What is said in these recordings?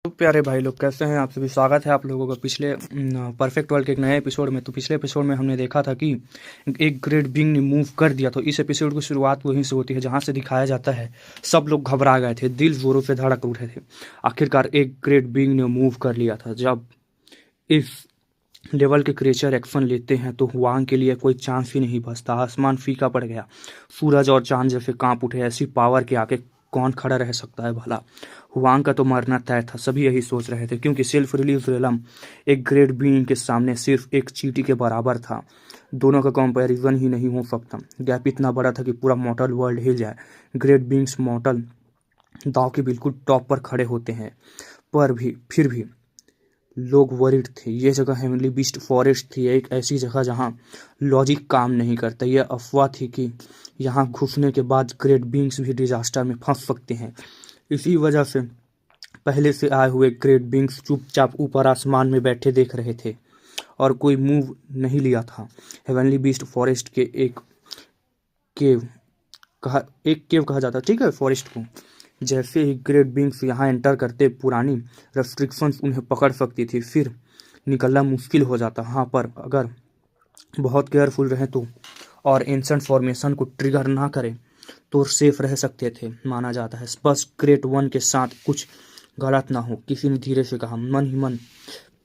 तो प्यारे भाई लोग कैसे हैं आप सभी। स्वागत है आप लोगों का पिछले परफेक्ट वर्ल्ड के एक नए एपिसोड में। तो पिछले एपिसोड में हमने देखा था कि एक ग्रेट बीइंग ने मूव कर दिया। तो इस एपिसोड की शुरुआत वहीं से होती है जहां से दिखाया जाता है सब लोग घबरा गए थे, दिल जोरों से धड़क उठे थे। आखिरकार एक ग्रेट बीइंग ने मूव कर लिया था। जब इस लेवल के क्रिएचर एक्शन लेते हैं तो हुआंग के लिए कोई चांस ही नहीं बचता। आसमान फीका पड़ गया, सूरज और चांद जैसे कांप उठे। ऐसी पावर के आगे कौन खड़ा रह सकता है भला। हुआंग का तो मरना तय था, सभी यही सोच रहे थे, क्योंकि सेल्फ रिलीज रेलम एक ग्रेट बीइंग के सामने सिर्फ एक चींटी के बराबर था। दोनों का कंपैरिजन ही नहीं हो सकता। गैप इतना बड़ा था कि पूरा मॉर्टल वर्ल्ड हिल जाए। ग्रेट बीइंग्स मॉर्टल दाव के बिल्कुल टॉप पर खड़े होते हैं, पर भी फिर भी लोग वरिड थे। ये जगह हेवनली बीस्ट फॉरेस्ट थी, एक ऐसी जगह जहां लॉजिक काम नहीं करता। यह अफवाह थी कि यहाँ घुसने के बाद ग्रेट बीइंग्स भी डिजास्टर में फंस सकते हैं। इसी वजह से पहले से आए हुए ग्रेट बीइंग्स चुपचाप ऊपर आसमान में बैठे देख रहे थे और कोई मूव नहीं लिया था। हेवनली बीस्ट फॉरेस्ट के केव एक केव कहा जाता है, ठीक है, फॉरेस्ट को। जैसे ही ग्रेट बीइंग्स यहाँ एंटर करते पुरानी रेस्ट्रिक्शंस उन्हें पकड़ सकती थी, फिर निकलना मुश्किल हो जाता। हाँ, पर अगर बहुत केयरफुल रहे तो और एंशंट फॉर्मेशन को ट्रिगर ना करें तो सेफ रह सकते थे, माना जाता है। बस ग्रेट वन के साथ कुछ गलत ना हो, किसी ने धीरे से कहा, मन ही मन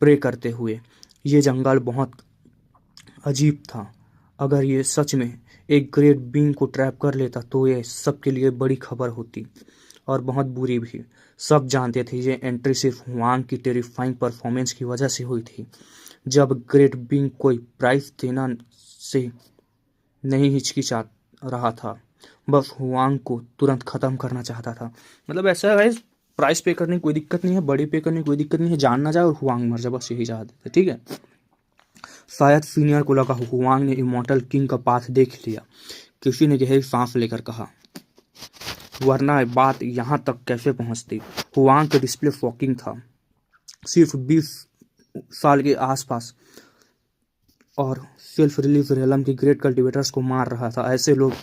प्रे करते हुए। ये जंगल बहुत अजीब था। अगर ये सच में एक ग्रेट बीइंग को ट्रैप कर लेता तो ये सबके लिए बड़ी खबर होती और बहुत बुरी भी। सब जानते थे ये एंट्री सिर्फ हुआंग की टेरिफाइंग परफॉर्मेंस की वजह से हुई थी। जब ग्रेट बीइंग कोई प्राइस देना से नहीं हिचकिचा रहा था, बस हुआंग को तुरंत खत्म करना चाहता था। मतलब ऐसा है, प्राइस पे करने की कोई दिक्कत नहीं है, बड़ी पे करने की कोई दिक्कत नहीं है, जान ना जाए और हुआंग मर जाए, बस यही चाहते थे, ठीक है। शायद सीनियर को लगा हुआंग ने इमॉर्टल किंग का पाथ देख लिया। किसी ने गहरी सांस लेकर कहा, वरना बात यहाँ तक कैसे पहुँचती। हुआंग का डिस्प्ले शॉकिंग था, सिर्फ 20 साल के आसपास, और सेल्फ रिलीज रेलम के ग्रेट कल्टिवेटर्स को मार रहा था। ऐसे लोग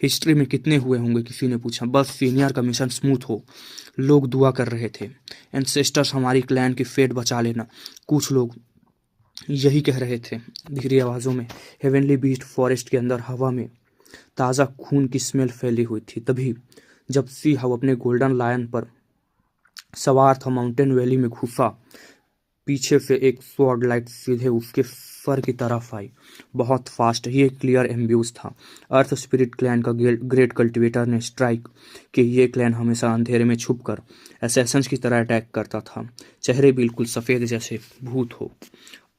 हिस्ट्री में कितने हुए होंगे, किसी ने पूछा। बस सीनियर का मिशन स्मूथ हो, लोग दुआ कर रहे थे। एंसेस्टर्स, हमारी क्लैन की फेट बचा लेना, कुछ लोग यही कह रहे थे धीरे आवाज़ों में। हेवनली बीस्ट फॉरेस्ट के अंदर हवा में ताज़ा खून की स्मेल फैली हुई थी। तभी जब सी हाउ अपने गोल्डन लायन पर सवार था, माउंटेन वैली में घुसा, पीछे से एक स्वॉर्ड लाइट सीधे उसके सर की तरफ आई, बहुत फास्ट। ये क्लियर एम्ब्यूज था। अर्थ स्पिरिट क्लैन का ग्रेट कल्टिवेटर ने स्ट्राइक कि ये क्लैन हमेशा अंधेरे में छुपकर असैसन्स की तरह अटैक करता था। चेहरे बिल्कुल सफ़ेद जैसे भूत हो।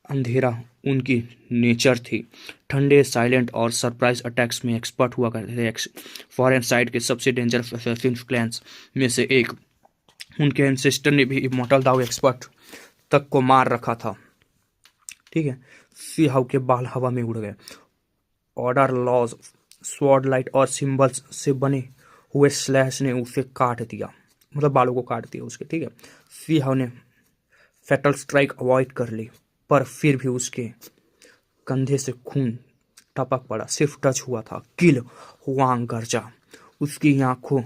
अंधेरा उनकी नेचर थी। ठंडे, साइलेंट और सरप्राइज अटैक्स में एक्सपर्ट हुआ करते थे। फॉरेन साइड के सबसे डेंजरस असैसिन क्लैंस में से एक। उनके एंसेस्टर ने भी इमॉर्टल दाव एक्सपर्ट तक को मार रखा था, ठीक है। सी हाउ के बाल हवा में उड़ गए। ऑर्डर, लॉज, स्वॉर्ड लाइट और सिंबल्स से बने हुए स्लैश ने उसे काट दिया, मतलब बालों को काट दिया उसके, ठीक है। सी हाउ ने फैटल स्ट्राइक अवॉइड कर ली, पर फिर भी उसके कंधे से खून टपक पड़ा। सिर्फ टच हुआ था। किल, हुआंग गरजा। उसकी आंखों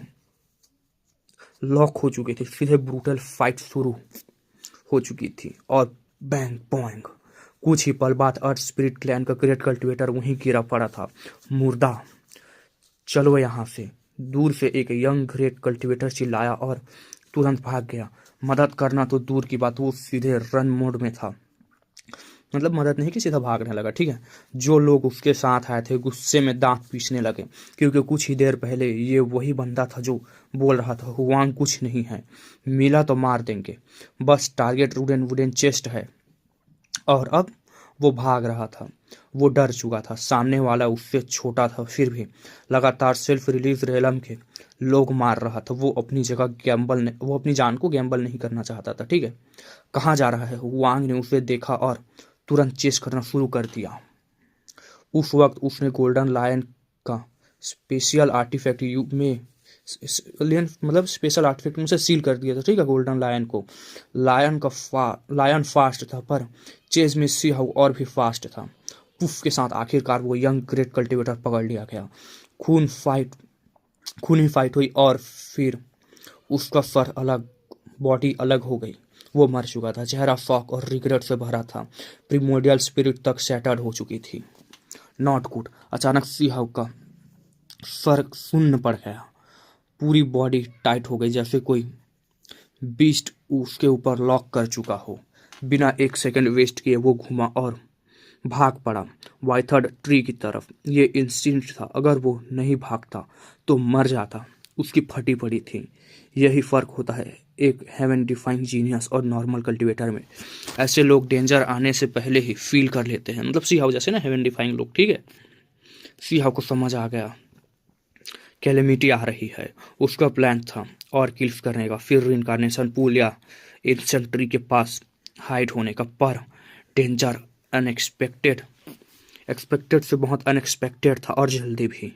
लॉक हो चुकी थी। सीधे ब्रूटल फाइट शुरू हो चुकी थी और बैंग बॉइंग। कुछ ही पल बाद अर्थ स्पिरिट क्लैन का ग्रेट कल्टिवेटर वहीं गिरा पड़ा था, मुर्दा। चलो यहाँ से। दूर से एक यंग ग्रेट कल्टिवेटर चिल्लाया और तुरंत भाग गया। मदद करना तो दूर की बात, वो सीधे रन मोड में था। मतलब मदद नहीं कि सीधा भागने लगा, ठीक है। जो लोग उसके साथ आए थे गुस्से में दांत पीसने लगे, क्योंकि कुछ ही देर पहले ये वही बंदा था जो बोल रहा था हुआंग कुछ नहीं है, मिला तो मार देंगे, बस टारगेट वुडन चेस्ट है। और अब वो भाग रहा था। वो डर चुका था। सामने वाला उससे छोटा था, फिर भी लगातार सेल्फ रिलीज रेलम के लोग मार रहा था। वो अपनी जान को गैम्बल नहीं करना चाहता था, ठीक है। कहाँ जा रहा है? वांग ने उसे देखा और तुरंत चेस करना शुरू कर दिया। उस वक्त उसने गोल्डन लायन का स्पेशल आर्टिफैक्ट मतलब स्पेशल आर्टिफैक्ट में से सील कर दिया था, ठीक है, गोल्डन लायन को। लायन फास्ट था, पर चेज में सी हाउ और भी फास्ट था। पुफ के साथ आखिरकार वो यंग ग्रेट कल्टिवेटर पकड़ लिया गया। खूनी फाइट हुई और फिर उसका सर अलग, बॉडी अलग हो गई। वो मर चुका था। चेहरा शॉक और रिग्रेट से भरा था। प्रिमोडियल स्पिरिट तक सैटर्ड हो चुकी थी। Not good. अचानक सी हाउ का सर शून्य पड़ गया। पूरी बॉडी टाइट हो गई, जैसे कोई बीस्ट उसके ऊपर लॉक कर चुका हो। बिना एक सेकंड वेस्ट किए वो घुमा और भाग पड़ा वाइथर्ड ट्री की तरफ। ये इंस्टिंक्ट था, अगर वो नहीं भागता तो मर जाता। उसकी फटी पड़ी थी। यही फर्क होता है एक हेवन डिफाइंग जीनियस और नॉर्मल कल्टीवेटर में। ऐसे लोग डेंजर आने से पहले ही फील कर लेते हैं। मतलब सी हाउ जैसे ना हेवन डिफाइंग लोग, ठीक है। सी हाउ को समझ आ गया कैलेमिटी आ रही है। उसका प्लान था और किल्स करने का, फिर रिनकारनेशन पूल या एंशिएंट ट्री के पास हाइड होने का। पर डेंजर अनएक्सपेक्टेड एक्सपेक्टेड से बहुत अनएक्सपेक्टेड था और जल्दी भी।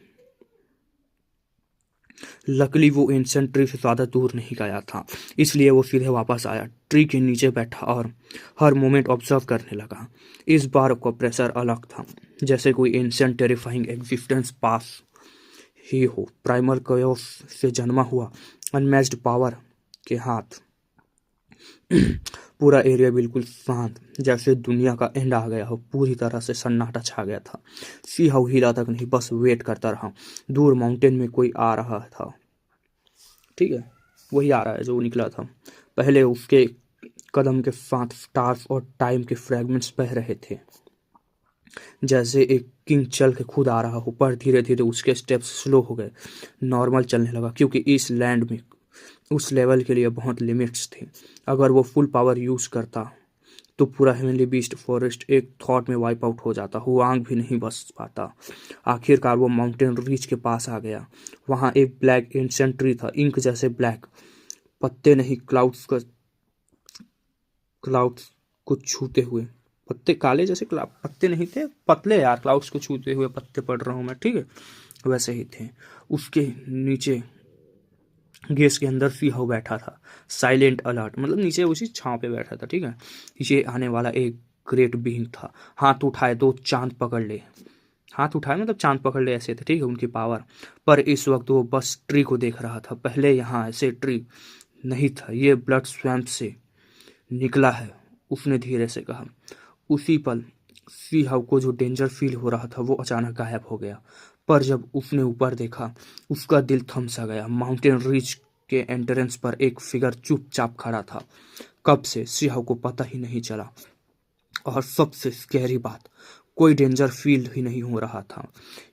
लकली वो एंशिएंट ट्री से ज़्यादा दूर नहीं गया था, इसलिए वो सीधे वापस आया, ट्री के नीचे बैठा और हर मोमेंट ऑब्जर्व करने लगा। इस बार का प्रेशर अलग था, जैसे कोई एंशिएंट टेरिफाइंग एग्जिस्टेंस पास ही हो। प्राइमल कयोस से जन्मा हुआ अनमैच्ड पावर के हाथ। पूरा एरिया बिल्कुल शांत, जैसे दुनिया का एंड आ गया हो। पूरी तरह से सन्नाटा छा गया था। सी हाउ हिला तक नहीं, बस वेट करता रहा। दूर माउंटेन में कोई आ रहा था, ठीक है, वही आ रहा है जो निकला था पहले। उसके कदम के साथ स्टार्स और टाइम के फ्रेगमेंट्स बह रहे थे, जैसे एक किंग चल के खुद आ रहा हो। पर धीरे धीरे उसके स्टेप्स स्लो हो गए, नॉर्मल चलने लगा, क्योंकि इस लैंड में उस लेवल के लिए बहुत लिमिट्स थी। अगर वो फुल पावर यूज करता तो पूरा हेवनली बीस्ट फॉरेस्ट एक थॉट में वाइप आउट हो जाता। हुआंग भी नहीं बच पाता। आखिरकार वो माउंटेन रीच के पास आ गया। वहाँ एक ब्लैक एंशिएंट ट्री था, इंक जैसे ब्लैक, पत्ते नहीं, क्लाउड्स को छूते हुए पत्ते, काले जैसे पत्ते नहीं थे, पतले यार, क्लाउड्स को छूते हुए पत्ते पड़ रहा हूँ मैं, ठीक है, वैसे ही थे। उसके नीचे गैस के अंदर सी हाउ बैठा था, साइलेंट अलर्ट, मतलब नीचे उसी छांव पे बैठा था, ठीक है। नीचे आने वाला एक ग्रेट बीइंग था। हाथ उठाए दो चांद पकड़ ले। हाथ उठाए मतलब चांद पकड़ ले, ऐसे थे, ठीक है, उनकी पावर। पर इस वक्त वो बस ट्री को देख रहा था। पहले यहाँ ऐसे ट्री नहीं था, ये ब्लड स्वैम्प से निकला है, उसने धीरे से कहा। उसी पल सी हाउ को जो डेंजर फील हो रहा था वो अचानक गायब हो गया। पर जब उसने ऊपर देखा, उसका दिल थम सा गया। माउंटेन रिज के एंट्रेंस पर एक फिगर चुपचाप खड़ा था। कब से सी हाउ को पता ही नहीं चला। और सबसे स्कैरी बात, कोई डेंजर फील ही नहीं हो रहा था।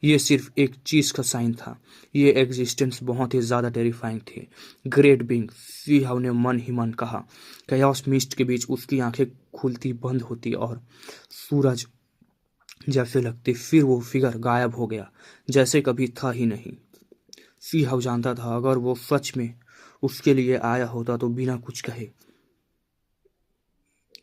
ये सिर्फ एक चीज का साइन था। ये एग्जिस्टेंस बहुत ही ज्यादा टेरिफाइंग थी। ग्रेट बीइंग, सी हाउ ने मन ही मन कहा। chaos मिस्ट के बीच उसकी आंखें खुलती बंद होती और सूरज जैसे लगते। फिर वो फिगर गायब हो गया, जैसे कभी था ही नहीं। सी हाउ जानता था अगर वो सच में उसके लिए आया होता तो बिना कुछ कहे,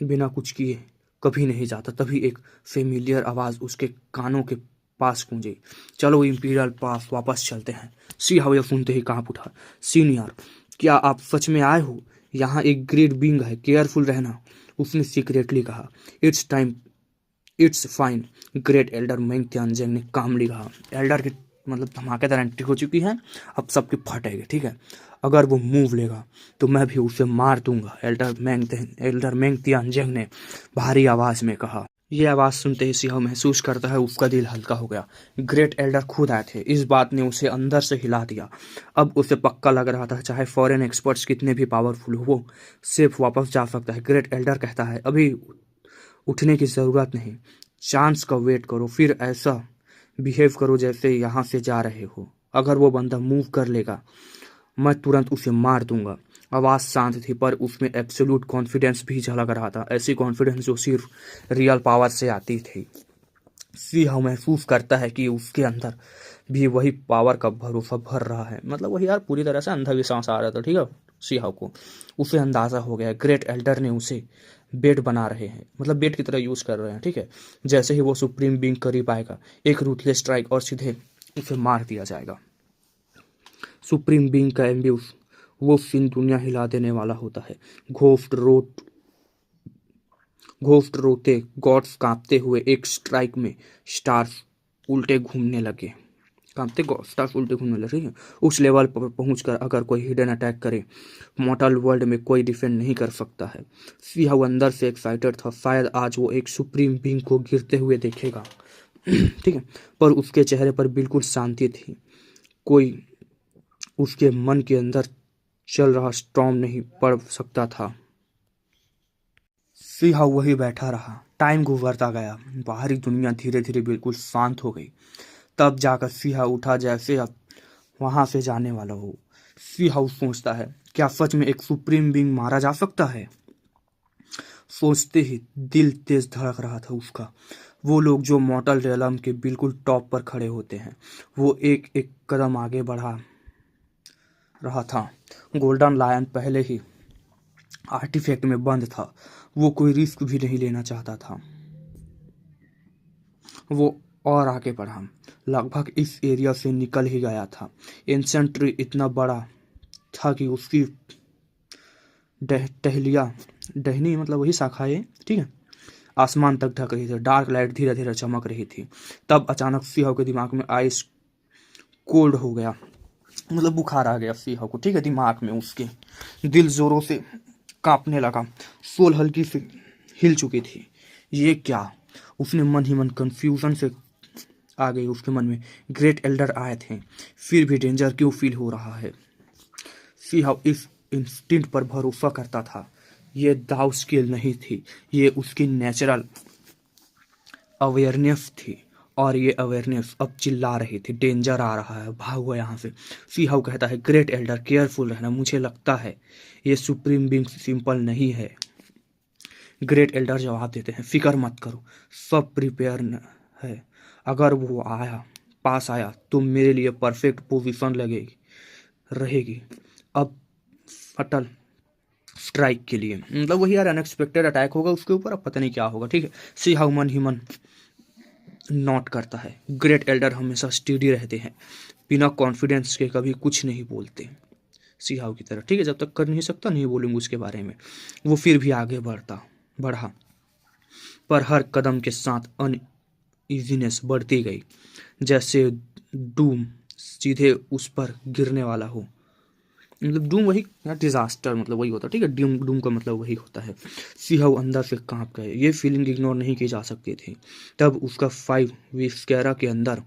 बिना कुछ किए कभी नहीं जाता। तभी एक फेमिलियर आवाज उसके कानों के पास गूंजी, चलो इंपीरियल पास वापस चलते हैं। सी हाउ यह सुनते ही कांप उठा। सीनियर, क्या आप सच में आए हो? यहाँ एक ग्रेट बीइंग है, केयरफुल रहना, उसने सीक्रेटली कहा। It's time, it's fine, great elder Meng Tianzheng ने कामली कहा। एल्डर की मतलब धमाकेदार एंट्री हो चुकी है, अब सबके फटेंगे, ठीक है। अगर वो मूव लेगा तो मैं भी उसे मार दूंगा, एल्डर मेंग त्यानजेंग ने भारी आवाज में कहा। यह आवाज सुनते ही सिंह महसूस करता है उसका दिल हल्का हो गया। ग्रेट एल्डर खुद आए थे। इस बात ने उसे अंदर से हिला दिया। अब उसे पक्का लग रहा था चाहे फॉरेन एक्सपर्ट्स कितने भी पावरफुल हो, वो सिर्फ वापस जा सकता है। ग्रेट एल्डर कहता है अभी उठने की ज़रूरत नहीं, चांस का वेट करो, फिर ऐसा बिहेव करो जैसे यहाँ से जा रहे हो। अगर वो बंदा मूव कर लेगा मैं तुरंत उसे मार दूंगा। आवाज़ शांत थी पर उसमें एब्सोल्यूट कॉन्फिडेंस भी झलक रहा था, ऐसी कॉन्फिडेंस जो सिर्फ रियल पावर से आती थी। सिंह महसूस करता है कि उसके अंदर भी वही पावर का भरोसा भर रहा है। मतलब वही यार पूरी तरह से अंधविश्वास आ रहा था, ठीक है। सिंह को उसे अंदाजा हो गया ग्रेट एल्डर ने उसे बेट बना रहे हैं, मतलब बेट की तरह यूज कर रहे हैं, ठीक है। जैसे ही वो सुप्रीम बीइंग करीब आएगा, एक रूथलेस स्ट्राइक और सीधे उसे मार दिया जाएगा। सुप्रीम बीइंग का एम्ब्यूस, वो सीन दुनिया हिला देने वाला होता है। घोस्ट रोते, गॉड्स कांपते हुए, एक स्ट्राइक में स्टार्स उल्टे घूमने लगे। कांपते स्टार्स उल्टे घूमने लगे। ठीक है, उस लेवल पर पहुंचकर अगर कोई हिडन अटैक करे, मॉर्टल वर्ल्ड में कोई डिफेंड नहीं कर सकता है। सी हाउ अंदर से एक्साइटेड था, शायद आज वो एक सुप्रीम बींग को गिरते हुए देखेगा। ठीक है, पर उसके चेहरे पर बिल्कुल शांति थी। कोई उसके मन के अंदर चल रहा स्टॉर्म नहीं पड़ सकता था। सी हाउ वही बैठा रहा। टाइम गुजरता गया, बाहरी दुनिया धीरे धीरे बिल्कुल शांत हो गई। तब जाकर सी हाउ उठा जैसे अब वहां से जाने वाला हो। सी हाउ सोचता है, क्या सच में एक सुप्रीम बींग मारा जा सकता है? सोचते ही दिल तेज धड़क रहा था उसका। वो लोग जो मॉर्टल रेलम के बिल्कुल टॉप पर खड़े होते हैं, वो एक एक कदम आगे बढ़ा रहा था। गोल्डन लायन पहले ही आर्टिफैक्ट में बंद था। वो कोई रिस्क भी नहीं लेना चाहता था। वो और आगे बढ़ा, लगभग इस एरिया से निकल ही गया था। एंशिएंट ट्री इतना बड़ा था कि उसकी टहलियाँ टहनी मतलब वही शाखाएं, ठीक है, आसमान तक ढक रही थी। डार्क लाइट धीरे धीरे चमक रही थी। तब अचानक सिंह के दिमाग में आइस कोल्ड हो गया, मतलब बुखार आ गया सिंह को। ठीक है, दिमाग में उसके दिल जोरों से कांपने लगा। सोल हल्की से हिल चुकी थी। ये क्या? उसने मन ही मन कंफ्यूजन से आ गई उसके मन में। ग्रेट एल्डर आए थे, फिर भी डेंजर क्यों फील हो रहा है? सिंह इस इंस्टिंक्ट पर भरोसा करता था। ये दाव स्किल नहीं थी, ये उसकी नेचुरल अवेयरनेस थी। और ये अवेयरनेस अब चिल्ला रही थी, डेंजर आ रहा है, भागो यहाँ से। सीहाउ कहता है, ग्रेट एल्डर केयरफुल रहना, मुझे लगता है ये सुप्रीम बींग सिंपल नहीं है। ग्रेट एल्डर जवाब देते हैं, फिक्र मत करो, सब प्रिपेयर है। अगर वो पास आया तो मेरे लिए परफेक्ट पोजीशन लगेगी रहेगी। अब फटल स्ट्राइक के लिए, मतलब वही यार, अनएक्सपेक्टेड अटैक होगा उसके ऊपर, अब पता नहीं क्या होगा। ठीक है, सी हाउ मन ही मन नोट करता है। ग्रेट एल्डर हमेशा स्टडी रहते हैं, बिना कॉन्फिडेंस के कभी कुछ नहीं बोलते, सी हाउ की तरह। ठीक है, जब तक कर नहीं सकता नहीं बोलूंगा उसके बारे में। वो फिर भी आगे बढ़ा, पर हर कदम के साथ अनइजीनेस बढ़ती गई, जैसे डूम सीधे उस पर गिरने वाला हो। मतलब डूम वही या डिजास्टर मतलब वही होता है। ठीक है, डूम डूम का मतलब वही होता है। सिंह अंदर से कांप गए, ये फीलिंग इग्नोर नहीं की जा सकती थी। तब उसका 5 विस्कैरा के अंदर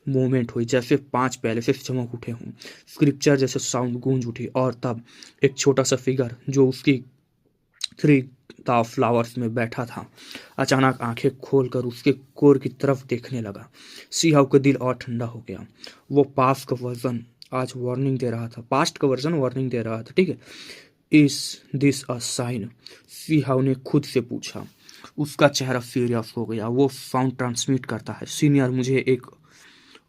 मोमेंट हुई, जैसे 5 पहले से चमक उठे हों। स्क्रिप्चर जैसे साउंड गूंज उठी, और तब एक छोटा सा फिगर जो उसकी 3 फ्लावर्स में बैठा था, अचानक आंखें खोलकर उसके कोर की तरफ देखने लगा। सिंह का दिल और ठंडा हो गया। वो पास का वर्जन आज वार्निंग दे रहा था, पास्ट का वर्जन वार्निंग दे रहा था। ठीक है, इज दिस अ साइन? सीहाव ने खुद से पूछा। उसका चेहरा सीरियस हो गया। वो साउंड ट्रांसमिट करता है, सीनियर, मुझे एक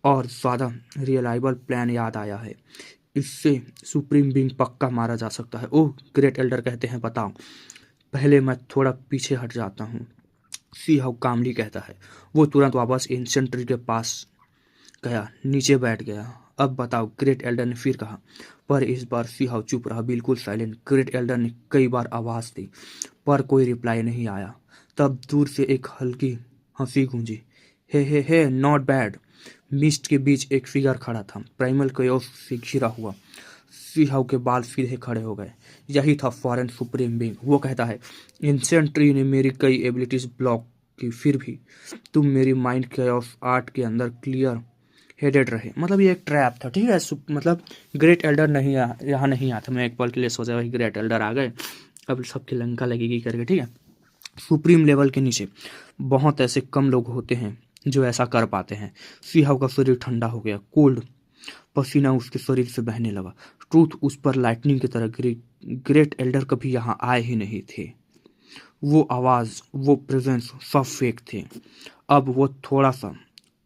और ज़्यादा रियलाइबल प्लान याद आया है। इससे सुप्रीम बींग पक्का मारा जा सकता है। ओह, ग्रेट एल्डर कहते हैं, बताओ। पहले मैं थोड़ा पीछे हट जाता हूँ, सीहाव कामली कहता है। वो तुरंत वापस एंशिएंट ट्री के पास गया, नीचे बैठ गया। अब बताओ, ग्रेट एल्डर ने फिर कहा। पर इस बार सिंह चुप रहा, बिल्कुल साइलेंट। ग्रेट एल्डर ने कई बार आवाज दी, पर कोई रिप्लाई नहीं आया। तब दूर से एक हल्की हंसी गूंजी। हे, नॉट बैड। मिस्ट के बीच एक फिगर खड़ा था, प्राइमल कयोस से घिरा हुआ। सिंह के बाल सीधे खड़े हो गए। यही था फॉरेन सुप्रीम बींग। वो कहता है, एंशिएंट ट्री ने मेरी कई एबिलिटीज ब्लॉक की, फिर भी तुम मेरी माइंड कयोस आर्ट के अंदर क्लियर हेडेड रहे। मतलब ये एक ट्रैप था। ठीक है, मतलब ग्रेट एल्डर नहीं यहाँ नहीं आता। मैं एक पल के लिए सोचा भाई ग्रेट एल्डर आ गए, अब सबकी लंका लगेगी करके। ठीक है, सुप्रीम लेवल के नीचे बहुत ऐसे कम लोग होते हैं जो ऐसा कर पाते हैं। सिंह का शरीर ठंडा हो गया, कोल्ड पसीना उसके शरीर से बहने लगा। ट्रूथ उस पर लाइटनिंग की तरह गिरी। ग्रेट एल्डर कभी यहाँ आए ही नहीं थे। वो आवाज़, वो प्रेजेंस सब फेक थे। अब वो थोड़ा सा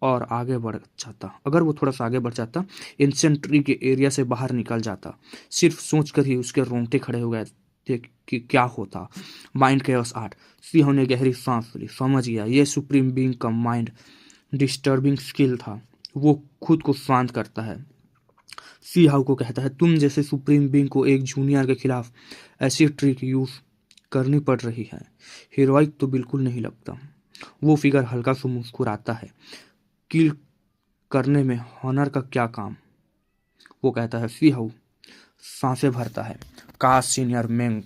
और आगे बढ़ जाता, अगर वो थोड़ा सा आगे बढ़ जाता, एंशिएंट ट्री के एरिया से बाहर निकल जाता। सिर्फ सोचकर ही उसके रोंगटे खड़े हो गए थे कि क्या होता। Mind chaos art. सिंह ने गहरी सांस ली, समझ गया ये सुप्रीम बीइंग का माइंड डिस्टर्बिंग स्किल था। वो खुद को शांत करता है। सिंह को कहता है, तुम जैसे सुप्रीम बीइंग को एक जूनियर के खिलाफ ऐसी ट्रिक यूज करनी पड़ रही है, हीरोइक तो बिल्कुल नहीं लगता। वो फिगर हल्का सा मुस्कुराता है। किल करने में हॉनर का क्या काम। वो कहता है सी हाउ, सांसें भरता है। काश सीनियर मेंग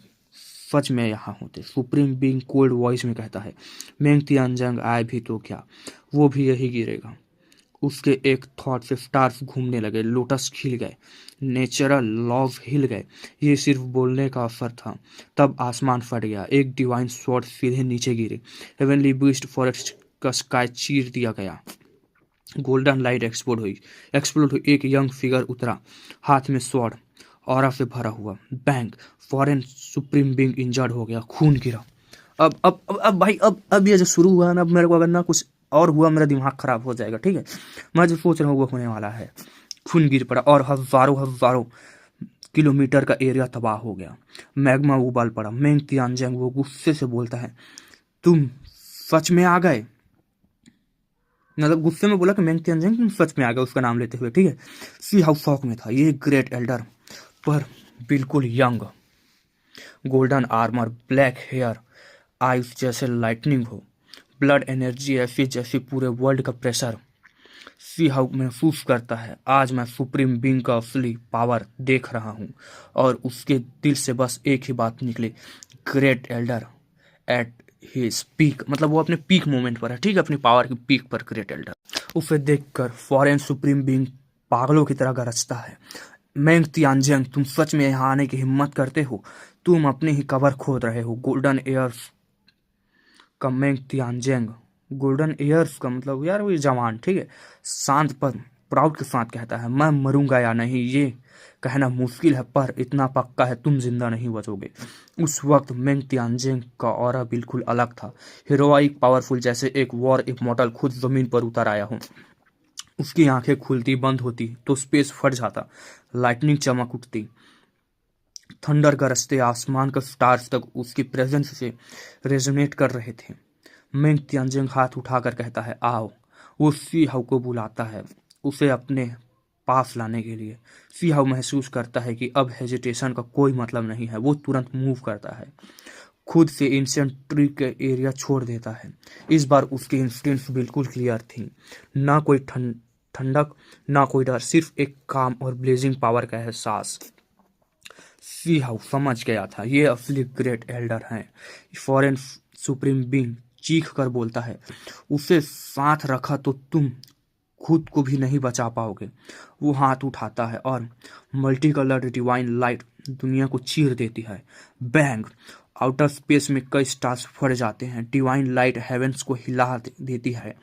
सच में यहाँ होते। सुप्रीम बीइंग कोल्ड वॉइस में कहता है मेंग तियानजंग आए भी तो क्या, वो भी यही गिरेगा। उसके एक थॉट से स्टार्स घूमने लगे, लोटस खिल गए, नेचुरल लॉज हिल गए। ये सिर्फ बोलने का असर था। तब आसमान फट गया, एक डिवाइन स्वॉर्ड सीधे नीचे गिरे। हेवनली बीस्ट फॉरेस्ट का स्काई चीर दिया गया। गोल्डन लाइट एक्सप्लोड हुई। एक यंग फिगर उतरा, हाथ में स्वॉर्ड, ऑरा से भरा हुआ। Bank, foreign supreme being injured हो गया, खून गिरा। अब भाई, अब ये जो शुरू हुआ ना, अब मेरे को अगर ना कुछ और हुआ मेरा दिमाग खराब हो जाएगा, ठीक है। मैं जो सोच रहा हूँ वो होने वाला है। खून गिर पड़ा और हजारों हजारों किलोमीटर का एरिया तबाह हो गया। मैग्मा उबाल पड़ा। मेंग तियानजंग वो गुस्से से बोलता है तुम सच में आ गए। मतलब गुस्से में बोला कि मेंग तियानजंग तुम सच में आ गए, उसका नाम लेते हुए, ठीक है। सी हाउ शॉक में था ये ग्रेट एल्डर, पर बिल्कुल young, golden armour, black hair, ice जैसे लाइटनिंग हो, ब्लड एनर्जी ऐसी जैसी पूरे वर्ल्ड का प्रेशर। सी हाउ महसूस करता है आज मैं सुप्रीम बीइंग का असली पावर देख रहा हूँ। और उसके दिल से बस एक ही बात निकली, great Elder at his peak. मतलब वो अपने पीक मोमेंट पर है, ठीक है, अपनी पावर की पीक पर ग्रेट एल्डर। उसे देखकर फॉरेन सुप्रीम बीइंग पागलों की तरह गरजता है। मेंग तियानजंग तुम सच में यहाँ आने की हिम्मत करते हो, तुम अपनी ही कबर खोद रहे हो। गोल्डन एयर्स का मेंग तियानजंग, गोल्डन एयर्स का मतलब यार वो जवान, ठीक है, शांत पर प्राउड के साथ कहता है मैं मरूंगा या नहीं ये कहना मुश्किल है, पर इतना पक्का है तुम जिंदा नहीं बचोगे। उस वक्त मेंग तियानजंग का ऑरा बिल्कुल अलग था, हीरोइक, पावरफुल, जैसे एक वॉर इमॉर्टल खुद जमीन पर उतर आया हूँ। उसकी आंखें खुलती बंद होती तो स्पेस फट जाता, लाइटनिंग चमक उठती, थंडर गरजते, आसमान का स्टार्स तक उसकी प्रेजेंस से रेजोनेट कर रहे थे। मेंग तियानजंग हाथ उठाकर कहता है आओ। वो सी हाउ को बुलाता है उसे अपने पास लाने के लिए। सी हाउ महसूस करता है कि अब हेजिटेशन का कोई मतलब नहीं है। वो तुरंत मूव करता है, खुद से एंशिएंट ट्री के एरिया छोड़ देता है। इस बार उसकी इंस्टिंक्ट्स बिल्कुल क्लियर थी, ना कोई ठंडक, ना कोई डर, सिर्फ एक काम और ब्लेजिंग पावर का एहसास। सी हाउ समझ गया था ये असली ग्रेट एल्डर हैं। फॉरेन सुप्रीम बीइंग चीख कर बोलता है उसे साथ रखा तो तुम खुद को भी नहीं बचा पाओगे। वो हाथ उठाता है और मल्टी कलर्ड डिवाइन लाइट दुनिया को चीर देती है। बैंग, आउटर स्पेस में कई स्टार्स फट जाते हैं। डिवाइन लाइट हेवेंस को हिला देती है।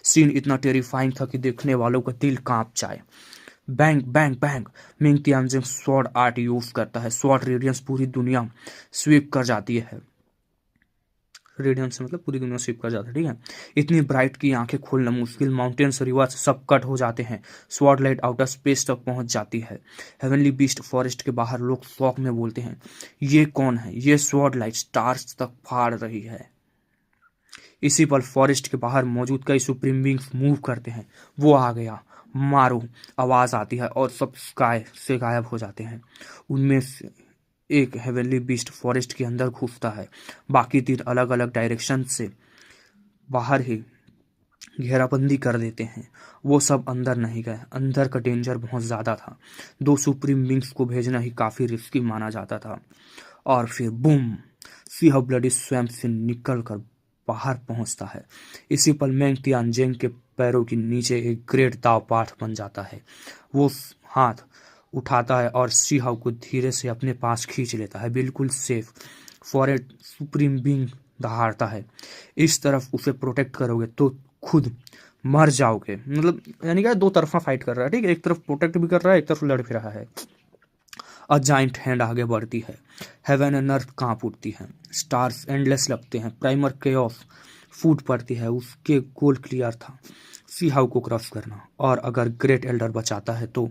सीन इतना टेरिफाइंग था कि देखने वालों का दिल कांप जाए। Bang bang bang, Ming Tianjing sword art use करता है। स्वॉर्ड रेडियंस पूरी दुनिया स्वीप कर जाती है। रेडियंस मतलब पूरी दुनिया स्वीप कर जाता है, ठीक है। इतनी ब्राइट की आंखें खोलना मुश्किल, माउंटेन्स, रिवर्स सब कट हो जाते हैं। स्वॉर्ड लाइट आउटर स्पेस तक पहुंच जाती है। हेवनली बीस्ट फॉरेस्ट के बाहर लोग शॉक में बोलते हैं ये कौन है, ये स्वॉर्ड लाइट स्टार्स तक फाड़ रही है। इसी पल फॉरेस्ट के बाहर मौजूद कई सुप्रीम बींग्स मूव करते हैं। वो आ गया, मारो, आवाज आती है और सब स्काई से गायब हो जाते हैं। उनमें से एक हेवनली बीस्ट फॉरेस्ट के अंदर घुसता है, बाकी तीन अलग अलग डायरेक्शन से बाहर ही घेराबंदी कर देते हैं। वो सब अंदर नहीं गए, अंदर का डेंजर बहुत ज़्यादा था। दो सुप्रीम बींग्स को भेजना ही काफ़ी रिस्की माना जाता था। और फिर बूम, सिंह ब्लडी स्वयं से निकल कर बाहर पहुंचता है। इसी पल मेंग तियानजिंग के पैरों के नीचे एक ग्रेट दाव पाठ बन जाता है। वो हाथ उठाता है और सिंह को धीरे से अपने पास खींच लेता है, बिल्कुल सेफ। फॉरेस्ट सुप्रीम बींग दहाड़ता है इस तरफ उसे प्रोटेक्ट करोगे तो खुद मर जाओगे। मतलब यानी कि दो तरफा फाइट कर रहा है, ठीक है, एक तरफ प्रोटेक्ट भी कर रहा है, एक तरफ लड़ भी रहा है। अ जाइंट हैंड आगे बढ़ती है, हेवन एंड अर्थ कांप उठती हैं, स्टार्स एंडलेस लगते हैं, प्राइमर केओस फूट पड़ती है। उसके गोल क्लियर था, सी हाउ को क्रॉस करना, और अगर ग्रेट एल्डर बचाता है तो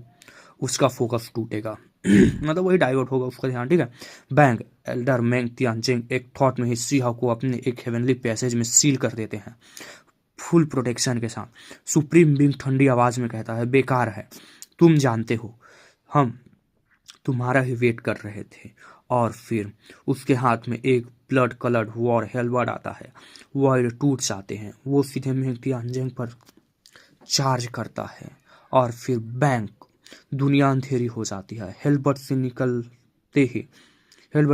उसका फोकस टूटेगा। मतलब वही डाइवर्ट होगा उसका ध्यान, ठीक है। बैंग, एल्डर मेंग तियानजिंग एक थॉट में ही सी हाउ को अपने एक हेवनली पैसेज में सील कर देते हैं, फुल प्रोटेक्शन के साथ। सुप्रीम बींग ठंडी आवाज में कहता है बेकार है, तुम जानते हो हम तुम्हारा ही वेट कर रहे थे। और फिर उसके हाथ में एक ब्लड कलर्ड वॉर हेलवर्ड आता है। वॉर टूट जाते हैं, वो सीधे मेंग तियानजिंग पर चार्ज करता है। और फिर बैंक, दुनिया अंधेरी हो जाती है। हेल्बर्ट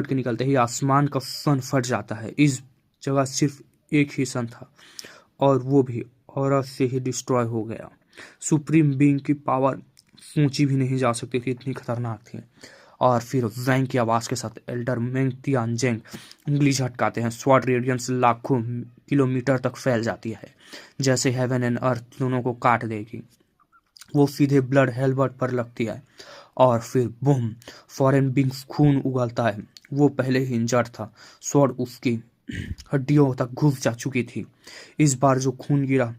के निकलते ही आसमान का सन फट जाता है। इस जगह सिर्फ एक ही सन था और वो भी औरत से ही डिस्ट्रॉय हो गया। सुप्रीम बीइंग की पावर सोची भी नहीं जा सकती थी, इतनी खतरनाक थी। और फिर वैंग की आवाज के साथ एल्डर मेंग तियानजेंग उंगली झटकाते हैं। स्वॉर्ड रेडियंस लाखों किलोमीटर तक फैल जाती है, जैसे हेवन एंड अर्थ दोनों को काट देगी। वो सीधे ब्लड हेल्बर्ट पर लगती है और फिर बूम, फॉरेन बिंग्स खून उगलता है। वो पहले ही इंजर्ड था, स्वॉर्ड उसकी हड्डियों तक घुस जा चुकी थी। इस बार जो खून गिरा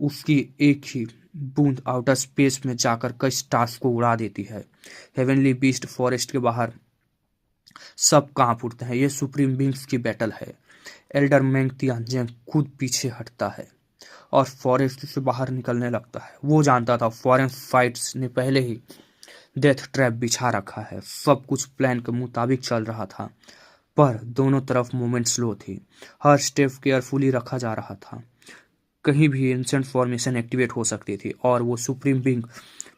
उसकी एक ही बूंद आउटर स्पेस में जाकर कई स्टार्स को उड़ा देती है। हेवनली बीस्ट फॉरेस्ट के बाहर सब कांप उठते हैं। ये सुप्रीम बींग्स की बैटल है। एल्डर मेंग तियानजेंग खुद पीछे हटता है और फॉरेस्ट से बाहर निकलने लगता है। वो जानता था फॉरेन फाइट्स ने पहले ही डेथ ट्रैप बिछा रखा है। सब कुछ प्लान के मुताबिक चल रहा था, पर दोनों तरफ मूवमेंट स्लो थी। हर स्टेप केयरफुली रखा जा रहा था। कहीं भी एंसेंट फॉर्मेशन एक्टिवेट हो सकती थी और वो सुप्रीम बींग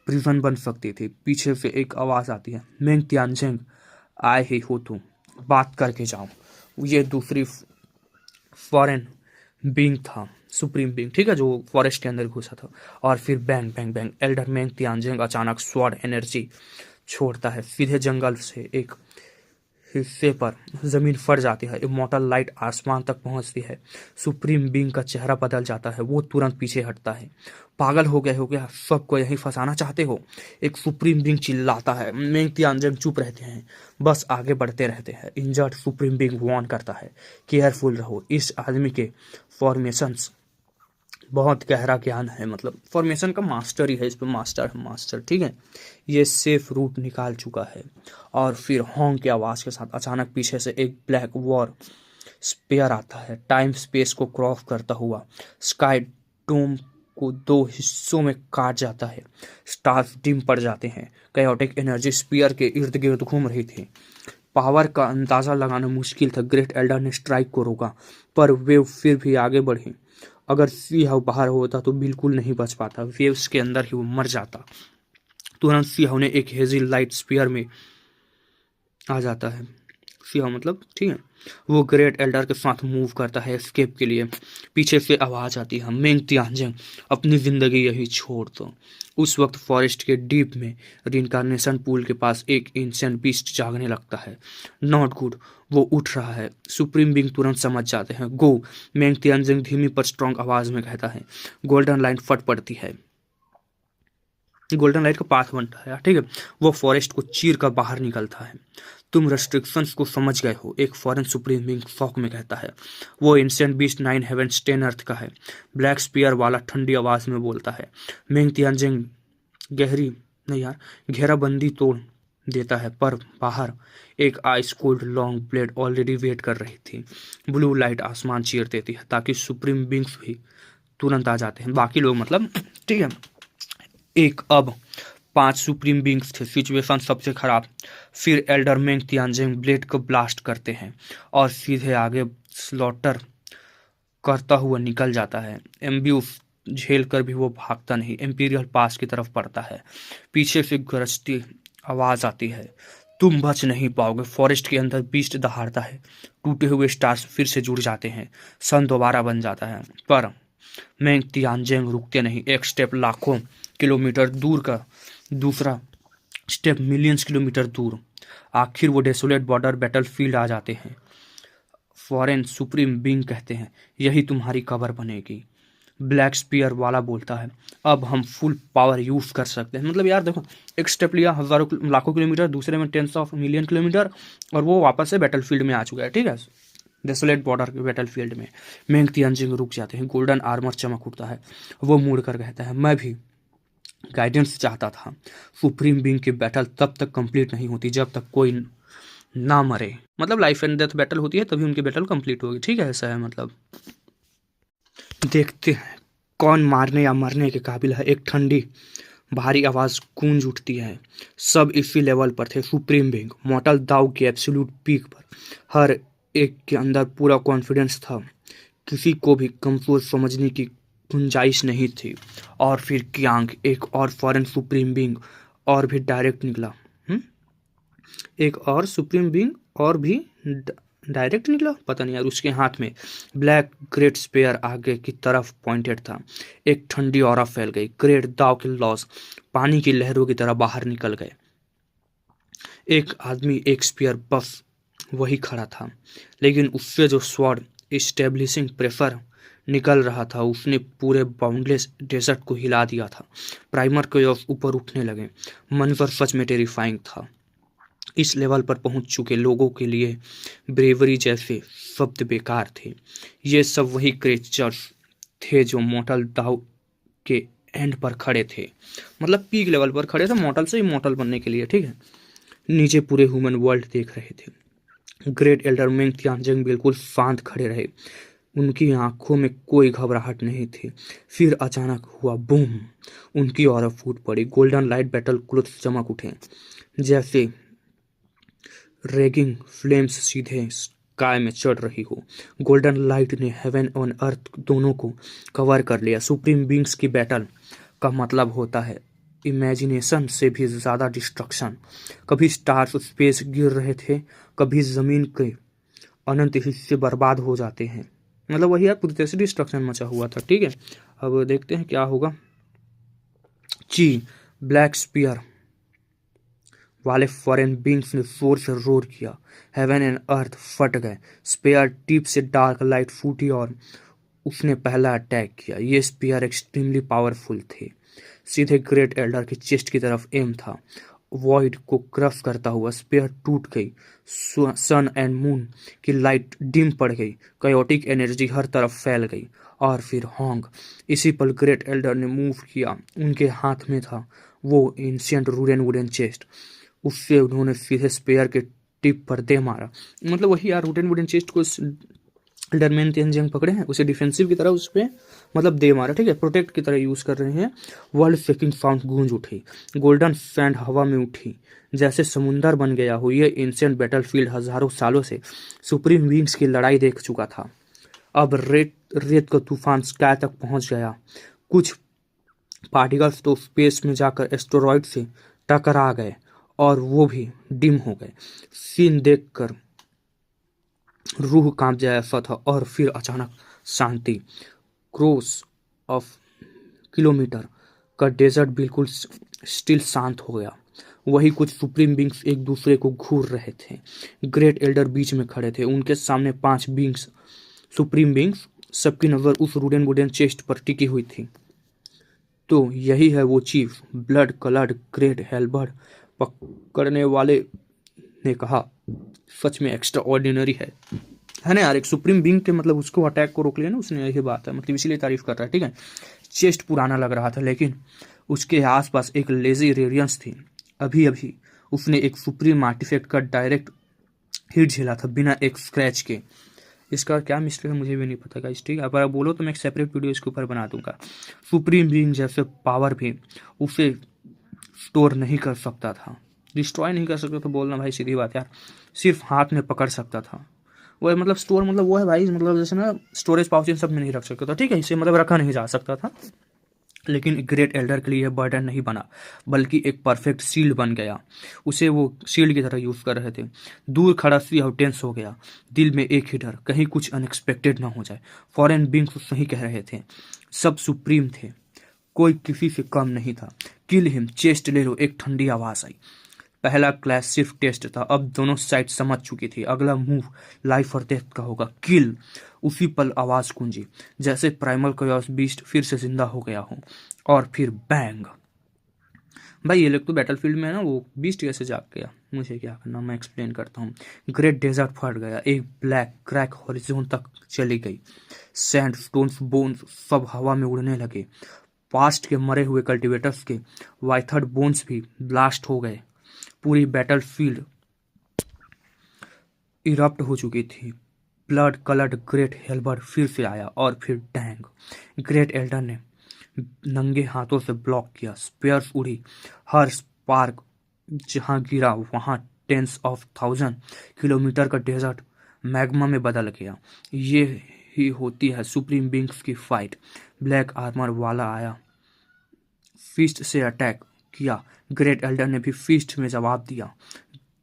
प्रिजन बन सकती थी। पीछे से एक आवाज आती है, मेंग तियानजेंग आए ही हो तुम, बात करके जाओ। ये दूसरी फॉरेन बींग था, सुप्रीम बींग, ठीक है, जो फॉरेस्ट के अंदर घुसा था। और फिर बैंग बैंग बैंग, एल्डर मेंग तियानजेंग अचानक स्वॉर्ड एनर्जी छोड़ता है। सीधे जंगल से एक हिस्से पर जमीन फट जाती है। इमॉर्टल लाइट आसमान तक पहुंचती है। सुप्रीम बींग का चेहरा बदल जाता है। वो तुरंत पीछे हटता है। पागल हो गया, सबको यहीं फंसाना चाहते हो? एक सुप्रीम बींग चिल्लाता है। मेंग तियानजेंग चुप रहते हैं, बस आगे बढ़ते रहते हैं। इंजर्ड सुप्रीम बींग वार्न करता है, केयरफुल रहो, इस आदमी के फॉर्मेशंस बहुत गहरा ज्ञान है, मतलब फॉर्मेशन का मास्टर ही है, इस पे मास्टर है, मास्टर, ठीक है। ये सेफ रूट निकाल चुका है। और फिर हॉन्ग की आवाज के साथ अचानक पीछे से एक ब्लैक वॉर स्पेयर आता है, टाइम स्पेस को क्रॉस करता हुआ स्काई डोम को दो हिस्सों में काट जाता है। स्टार्स डिम पड़ जाते हैं। कायोटिक एनर्जी स्पीयर के इर्द गिर्द घूम रही थी। पावर का अंदाजा लगाना मुश्किल था। ग्रेट एल्डर ने स्ट्राइक को रोका, पर वेव फिर भी आगे बढ़ी। अगर सी हाउ बाहर होता तो बिल्कुल नहीं बच पाता, वेव्स के अंदर ही वो मर जाता। तुरंत सी हाउ ने एक हेजी लाइट स्पीयर में आ जाता है। सी हाउ मतलब, ठीक है, वो ग्रेट एल्डर के साथ मूव करता है एस्केप के लिए। पीछे से आवाज आती है, मेंग तियानजेंग अपनी जिंदगी यही छोड़ दो। उस वक्त फॉरेस्ट के डीप में रिइंकार्नेशन पूल के पास एक एंशिएंट बीस्ट जागने लगता है। नॉट गुड, वो उठ रहा है। सुप्रीम बींग तुरंत समझ जाते हैं, गो। मेंग तियानजेंग धीमी पर स्ट्रांग आवाज में कहता है। गोल्डन लाइन फट पड़ती है, गोल्डन लाइट का पाथ बनता है, ठीक है। वो फॉरेस्ट को चीर कर बाहर निकलता है। तुम रेस्ट्रिक्शंस को समझ गए हो, एक फॉरेन सुप्रीम बींग शॉक में कहता है। वो एंशिएंट बीस्ट 9 हेवेंस 10 अर्थ का है, ब्लैक स्पीयर वाला ठंडी आवाज में बोलता है। मेंग तियानजेंग घेराबंदी तोड़ देता है, पर बाहर एक ice cold long blade already wait कर रही थी। ब्लू लाइट आसमान चीर देती है ताकि सुप्रीम बींग्स भी तुरंत आ जाते हैं, बाकी लोग मतलब, ठीक है। एक अब 5 सुप्रीम बींग्स थे, सिचुएशन सबसे खराब। फिर एल्डर मेंग तियानजेंग ब्लेड को ब्लास्ट करते हैं और सीधे आगे स्लॉटर करता हुआ निकल जाता है। एम्ब्यूस झेल कर भी वो भागता नहीं, इंपीरियल पास की तरफ पड़ता है। पीछे से गरजती आवाज आती है, तुम बच नहीं पाओगे। फॉरेस्ट के अंदर बीस्ट दहाड़ता है। टूटे हुए स्टार्स फिर से जुड़ जाते हैं, सन दोबारा बन जाता है। पर मेंग तियानजेंग रुकते नहीं। एक स्टेप लाखों किलोमीटर दूर का, दूसरा स्टेप मिलियंस किलोमीटर दूर। आखिर वो डेसोलेट बॉर्डर बैटलफील्ड आ जाते हैं। फॉरेन सुप्रीम बींग कहते हैं, यही तुम्हारी कबर बनेगी। ब्लैक स्पीयर वाला बोलता है, अब हम फुल पावर यूज कर सकते हैं। मतलब यार देखो, एक स्टेप लिया हजारों लाखों किलोमीटर, दूसरे में टेंस ऑफ मिलियन किलोमीटर, और वो वापस से बैटलफील्ड में आ चुका है, ठीक है, डेसोलेट बॉर्डर के बैटलफील्ड में। मेंग तियानजेंग रुक जाते हैं। गोल्डन आर्मर चमक उठता है। वो मुड़ कर कहता है, मैं भी गाइडेंस चाहता था। सुप्रीम बींग की बैटल तब तक कंप्लीट नहीं होती जब तक कोई ना मरे। मतलब लाइफ एंड डेथ बैटल होती है तभी उनकी बैटल कंप्लीट होगी, ठीक है, ऐसा है। मतलब देखते हैं कौन मारने या मरने के काबिल है। एक ठंडी भारी आवाज गूंज उठती है। सब इसी लेवल पर थे। सुप्रीम बींग मॉर्टल दाव के एब्सोल्यूट पीक पर। हर एक के अंदर पूरा कॉन्फिडेंस था। किसी को भी कमजोर समझने की गुंजाइश नहीं थी। और फिर क्यांग, एक और फॉरेन सुप्रीम बींग और भी डायरेक्ट निकला। एक और सुप्रीम बींग और भी डायरेक्ट निकला, पता नहीं यार। उसके हाथ में ब्लैक ग्रेट स्पेयर आगे की तरफ पॉइंटेड था। एक ठंडी ऑरा फैल गई। ग्रेट दाव के लॉस पानी की लहरों की तरह बाहर निकल गए। एक आदमी, एक स्पेयर, बस वही खड़ा था, लेकिन उससे जो स्वॉर्ड स्टेब्लिशिंग प्रेशर निकल रहा था उसने पूरे बाउंडलेस डेजर्ट को हिला दिया था। प्राइमर के ऊपर उठने लगे। मंजर सच में टेरिफाइंग था। इस लेवल पर पहुंच चुके लोगों के लिए ब्रेवरी जैसे शब्द बेकार थे। ये सब वही क्रिएचर्स थे जो मॉर्टल दाव के एंड पर खड़े थे, मतलब पीक लेवल पर खड़े थे मॉर्टल से इमॉर्टल बनने के लिए, ठीक है। नीचे पूरे ह्यूमन वर्ल्ड देख रहे थे। ग्रेट एल्डर मेंग तियानजिंग बिल्कुल शांत खड़े रहे। उनकी आंखों में कोई घबराहट नहीं थी। फिर अचानक हुआ बूम। उनकी ऑरा फूट पड़ी। गोल्डन लाइट बैटल क्लोथ चमक उठे, जैसे रेगिंग फ्लेम्स सीधे स्काई में चढ़ रही हो। गोल्डन लाइट ने हेवन और अर्थ दोनों को कवर कर लिया। सुप्रीम बींग्स की बैटल का मतलब होता है इमेजिनेशन से भी ज़्यादा डिस्ट्रक्शन। कभी स्टार्स स्पेस गिर रहे थे, कभी ज़मीन के अनंत हिस्से बर्बाद हो जाते हैं। मतलब वही यार, पूरी तरह से डिस्ट्रक्शन मचा हुआ था, ठीक है। अब देखते हैं क्या होगा। ची ब्लैक स्पीयर वाले फॉरेन बींग्स ने जोर से रोर किया। हेवन एंड अर्थ फट गए। स्पेयर टिप से डार्क लाइट फूटी और उसने पहला अटैक किया। ये स्पेयर एक्सट्रीमली पावरफुल थे। सीधे ग्रेट एल्डर के चेस्ट की तरफ एम था। वॉइड को क्रश करता हुआ स्पेयर टूट गई। सन एंड मून की लाइट डिम पड़ गई। कायोटिक एनर्जी हर तरफ फैल गई। और फिर होंग। इसी पल ग्रेट एल्डर ने मूव किया। उनके हाथ में था वो एंशिएंट रूडन वुडन चेस्ट। उससे उन्होंने सीधे स्पेयर के टिप पर दे मारा। मतलब वही यार, रूडन वुडन चेस्ट को एल्डरमैन तियानजिंग पकड़े हैं, उसे डिफेंसिव की तरह उस पर मतलब दे मारा, ठीक है, प्रोटेक्ट की तरह यूज कर रहे हैं। वर्ल्ड शेकिंग साउंड गूंज उठी। गोल्डन सैंड हवा में उठी जैसे समुंदर बन गया हो। ये एंशिएंट बैटलफील्ड हजारों सालों से सुप्रीम बींग्स की लड़ाई देख चुका था। अब रेत का तूफान स्काई तक पहुंच गया। कुछ पार्टिकल्स तो स्पेस में जाकर एस्टेरॉइड से टकरा गए और वो भी डिम हो गए। सीन देखकर रूह कांप जाए ऐसा था। और फिर अचानक शांति। क्रॉस ऑफ किलोमीटर का डेजर्ट बिल्कुल स्टिल शांत हो गया। वही कुछ सुप्रीम बींग्स एक दूसरे को घूर रहे थे। ग्रेट एल्डर बीच में खड़े थे। उनके सामने 5 बींग्स, सुप्रीम बींग्स। सबकी नजर उस रूडन वुडन चेस्ट पर टिकी हुई थी। तो यही है वो चीफ, ब्लड कलर्ड ग्रेट हेल्बर्ड पकड़ने वाले ने कहा। सच में एक्स्ट्रा ऑर्डिनरी है ना यार। एक सुप्रीम बींग के मतलब उसको अटैक को रोक लिया ना उसने, यही बात है, मतलब इसीलिए तारीफ कर रहा है, ठीक है। चेस्ट पुराना लग रहा था, लेकिन उसके आसपास एक लेजी रेडियंस थी। अभी अभी उसने एक सुप्रीम आर्टिफैक्ट का डायरेक्ट हिट झेला था बिना एक स्क्रैच के। इसका क्या मिस्टेक है मुझे भी नहीं पता गाइस, ठीक है। अगर आप बोलो तो मैं एक सेपरेट वीडियो इसके ऊपर बना दूंगा। सुप्रीम बीइंग जैसे पावर भी उसे स्टोर नहीं कर सकता था, डिस्ट्रॉय नहीं कर सकता। तो बोलना भाई सीधी बात यार, सिर्फ हाथ में पकड़ सकता था वो है। मतलब स्टोर मतलब वो है भाई, मतलब जैसे ना स्टोरेज पाउच इन सब में नहीं रख सकता था, ठीक है। इसे मतलब रखा नहीं जा सकता था। लेकिन ग्रेट एल्डर के लिए यह बर्डन नहीं बना, बल्कि एक परफेक्ट शील्ड बन गया। उसे वो शील्ड की तरह यूज कर रहे थे। दूर खड़ा सी टेंस हो गया। दिल में एक ही डर, कहीं कुछ अनएक्सपेक्टेड ना हो जाए। फॉरेन बींग्स सही कह रहे थे, सब सुप्रीम थे, कोई किसी से कम नहीं था। किल हिम, चेस्ट ले लो, एक ठंडी आवाज आई। पहला क्लास सिर्फ टेस्ट था, अब दोनों साइड समझ चुकी थी। अगला मूव लाइफ और डेथ का होगा, किल। उसी पल आवाज गूंजी, जैसे प्राइमल कॉयस बीस्ट फिर से जिंदा हो गया हो। और फिर बैंग। भाई ये लोग तो बैटलफील्ड में है ना, वो बीस्ट कैसे जाग गया, मुझे क्या करना, मैं एक्सप्लेन करता हूँ। ग्रेट डेजर्ट फट गया। एक ब्लैक क्रैक हॉरिजॉन तक चली गई। सैंड स्टोन्स बोन्स सब हवा में उड़ने लगे। पास्ट के मरे हुए कल्टिवेटर्स के वाइथर्ड बोन्स भी ब्लास्ट हो गए। पूरी बैटलफील्ड इरप्ट हो चुकी थी। ब्लड कलर्ड ग्रेट हेल्बर्ड फिर से आया। और फिर डैंग। ग्रेट एल्डर ने नंगे हाथों से ब्लॉक किया। स्पेयर्स उड़ी। हर स्पार्क जहां गिरा वहां टेंस ऑफ 1000 किलोमीटर का डेजर्ट मैग्मा में बदल गया। ये ही होती है सुप्रीम बींग्स की फाइट। ब्लैक आर्मर वाला आया, फिस्ट से अटैक किया। ग्रेट एल्डर ने भी फिस्ट में जवाब दिया।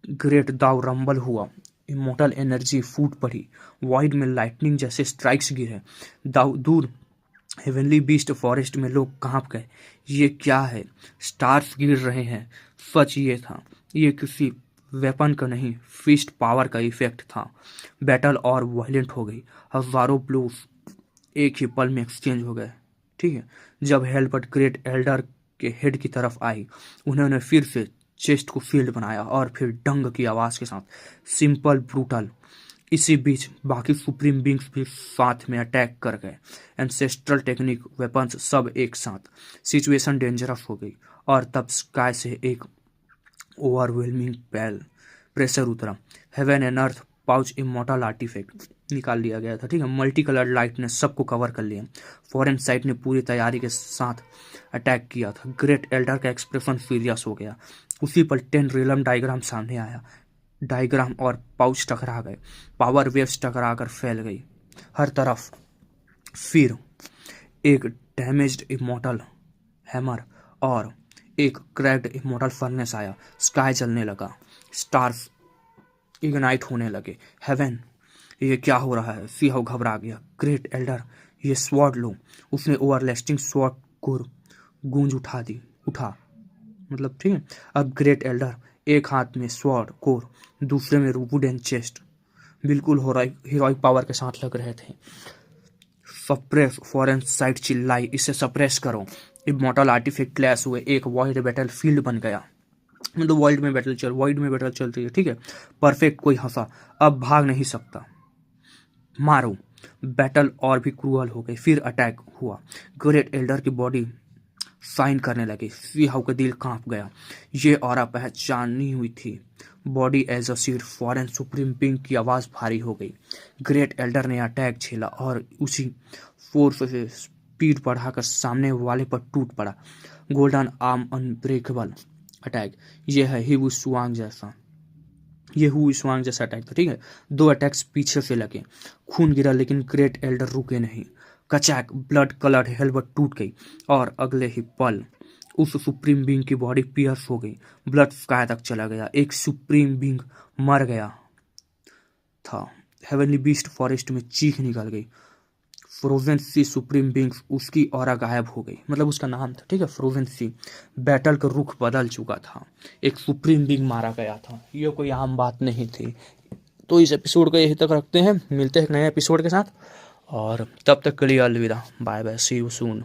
ग्रेट दाव रंबल हुआ, इमोर्टल एनर्जी फूट पड़ी, वॉइड में लाइटनिंग जैसे स्ट्राइक्स गिरे। दाव दूर हेवनली बीस्ट फॉरेस्ट में लोग कांप गए। ये क्या है? स्टार्स गिर रहे हैं। सच ये था, ये किसी वेपन का नहीं, फिस्ट पावर का इफेक्ट था। बैटल और वायलेंट हो गई। हजारों ब्लोस एक ही पल में एक्सचेंज हो गए। ठीक है, जब हेल्बर्ट ग्रेट एल्डर के हेड की तरफ आई, उन्होंने फिर से चेस्ट को फील्ड बनाया और फिर डंग की आवाज के साथ, सिंपल ब्रूटल। इसी बीच बाकी सुप्रीम बींग्स भी साथ में अटैक कर गए। एंसेस्ट्रल टेक्निक, वेपन्स सब एक साथ। सिचुएशन डेंजरस हो गई और तब स्काई से एक ओवरवेलमिंग प्रेशर उतरा। Heaven and earth pouch immortal artifact निकाल लिया गया था। ठीक है, मल्टी कलर लाइट ने सबको कवर कर लिया। फॉरेन साइड ने पूरी तैयारी के साथ अटैक किया था। ग्रेट एल्डर का एक्सप्रेशन सीरियस हो गया। उसी पर 10 रिलम डायग्राम सामने आया। डायग्राम और पाउच टकरा गए, पावर वेव्स टकराकर फैल गई हर तरफ। फिर एक डैमेज्ड इमोर्टल हैमर और एक क्रैक्ड इमोर्टल फर्नेस आया। स्काई जलने लगा, स्टार्स इग्नाइट होने लगे। हेवन, ये क्या हो रहा है? सीहाउ घबरा गया। ग्रेट एल्डर, ये स्वॉर्ड लो। उसने ओवरलास्टिंग स्वॉर्ड को गूंज उठा मतलब ठीक है। अब ग्रेट एल्डर एक हाथ में स्वॉर्ड कोर, दूसरे में वुडन चेस्ट, बिल्कुल हीरोइक पावर के साथ लग रहे थे। सप्रेस, फॉरेन साइड चिल्लाई, इसे सप्रेस करो। इमोर्टल आर्टिफैक्ट क्लैश हुए, एक वॉइड बैटल फील्ड बन गया। मतलब वॉइड में बैटल चल रही है। ठीक है, परफेक्ट कोई हंसा, अब भाग नहीं सकता, मारो। बैटल और भी क्रूअल हो गई। फिर अटैक हुआ। ग्रेट एल्डर की बॉडी साइन करने लगी। सीहाउ का दिल कांप गया। ये ऑरा पहचानी हुई थी। Body as a seed, foreign supreme being की आवाज भारी हो गई। ग्रेट एल्डर ने अटैक झेला और उसी फोर्स से स्पीड बढ़ाकर सामने वाले पर टूट पड़ा। Golden arm unbreakable attack. ये है ही शुआंग जैसा अटैक था। ठीक है, 2 अटैक्स पीछे से लगे, खून गिरा, लेकिन ग्रेट एल्डर रुके नहीं। कचैक, ब्लड कलर्ड हेल्बर्ट टूट गई और अगले ही पल उस सुप्रीम बीइंग की बॉडी पियर्स हो गई। ब्लड स्काई तक चला गया। एक सुप्रीम बीइंग मर गया था। हेवनली बीस्ट फॉरेस्ट में चीख निकल गई। फ्रोजन सी सुप्रीम बीइंग्स, उसकी ऑरा गायब हो गई, मतलब उसका नाम था। ठीक है, फ्रोजन सी। बैटल का रुख बदल चुका था। एक सुप्रीम बीइंग मारा गया था। ये कोई आम बात नहीं थी। तो इस एपिसोड को यहीं तक रखते हैं, मिलते हैं एक नए एपिसोड के साथ, और तब तक के लिए अलविदा, bye bye, see you soon.